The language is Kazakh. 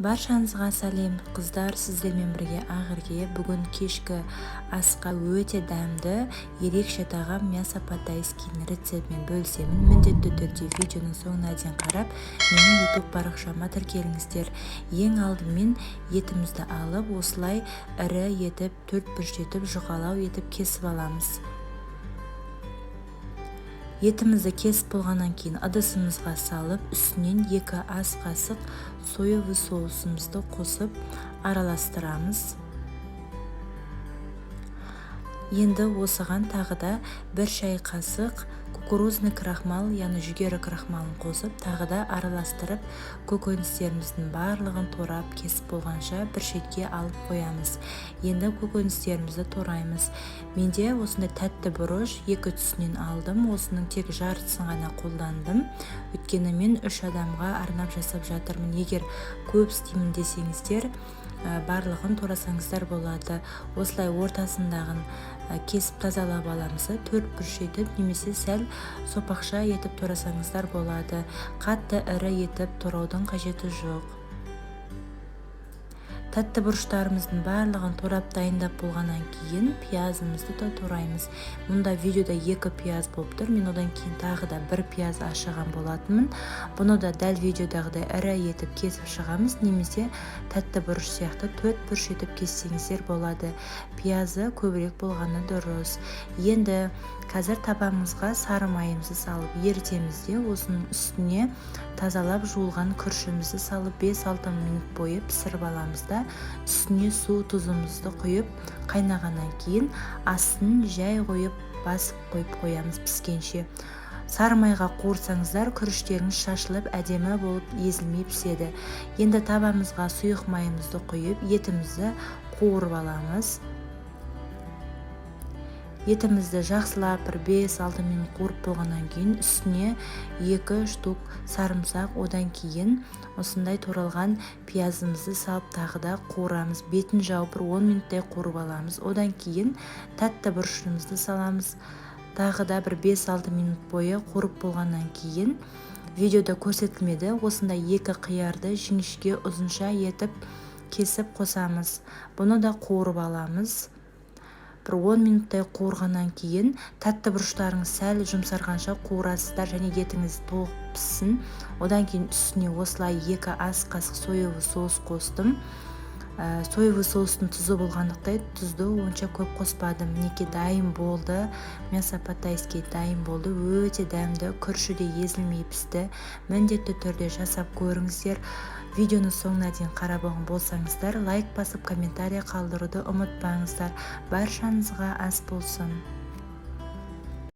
Баршаңызға сәлем қыздар, сіздермен бірге Ақерке. Бүгін кешкі асқа өте дәмді, ерекше тағам мясо по-тайскийдің рецептімен бөлісемін. Міндетті түрде видеоның соңына дейін қарап, менің YouTube парақшама тіркеліңіздер. Ең алдымен етімізді алып, осылай ірі етіп, төрт бөлшектеп, жұқалау етіп кесіп аламыз. Етімізді кесіп болғаннан кейін ыдысымызға салып, үстінен 2 ас қасық соевый соусымызды қосып араластырамыз. Енді осыған тағы да 1 шай қасық кукурузный крахмал, яғни жүгері крахмалын қосып, тағы да араластырып, көкөністеріміздің барлығын турап кесіп болғанша бір шетке алып қоямыз. Енді көкөністерімізді тураймыз. Менде осындай тәтті бұрыш 2 түсінен алдым. Осының тек жартысын ғана қолдандым. Өйткені мен 3 адамға арнап жасап жатырмын. Егер көп істеймін десеңіздер, барлығын турасаңыздар болады. Осылай ортасындағын кесіп тазалап аламыз. 4 бөлшектеп немесе сәл сопақша етіп турасаңыздар болады. Қатты ірі етіп тураудың қажеті жоқ. Тәтті бұрыштарымыздың барлығын турап дайындап болғаннан кейін пиязымызды да тураймыз. Мұнда видеода 2 пияз болып тұр. Мен одан кейін тағы да 1 пияз ашыған болатынмын. Бұны да дәл видеодағыдай ірі етіп кесіп шығамыз, немесе тәтті бұрыш сияқты 4 бөлшектеп кессеңіздер болады. Пиязы көбірек болғаны дұрыс. Енді қазір табамызға сары майымызды салып ерітеміз де, осының үстіне тазалап жуылған күрішімізді салып 5-6 минут бойы пісіріп аламыз да, үстіне су тұзымызды құйып қайнағаннан кейін астын жай қойып басып қойып қоямыз піскенше. Сары майға қуырсаңыздар күріштеріңіз шашылып әдемі болып езілмей піседі. Енді табамызға сұйық майымызды құйып етімізді қуырып аламыз. Етімізді жақсылап 5-6 минут қуырып болғаннан кейін үстіне 2 штук сарымсақ, одан кейін осындай туралған пиязымызды салып тағы да қуырамыз. Бетін жауып 10 минуттай қуырып аламыз. Одан кейін тәтті бұрышымызды саламыз. Тағы да 5-6 минут бойы қуырып болғаннан кейін видеода көрсетілмеді, осындай 2 қиярды жіңішке ұзынша етіп кесіп қосамыз. Бұны да қуырып аламыз. 10 минуттай қуырғаннан кейін тәтті бұрыштарыңыз сәл жұмсарғанша қуырасыздар және етіңіз толық піссін. Одан кейін үстіне осылай 2 ас қасық соевый соус қостым. Соевый соустың тұзы болғандықтай тұзды онша көп қоспадым. Мінекей дайын болды. Мясо по-тайски дайын болды. Өте дәмді, күріші де езілмей пісті. Міндетті түрде жасап көріңіздер. Видеоны соңына дейін қарап болсаңыздар, лайк басып комментарий қалдыруды ұмытпаңыздар. Баршаңызға ас болсын.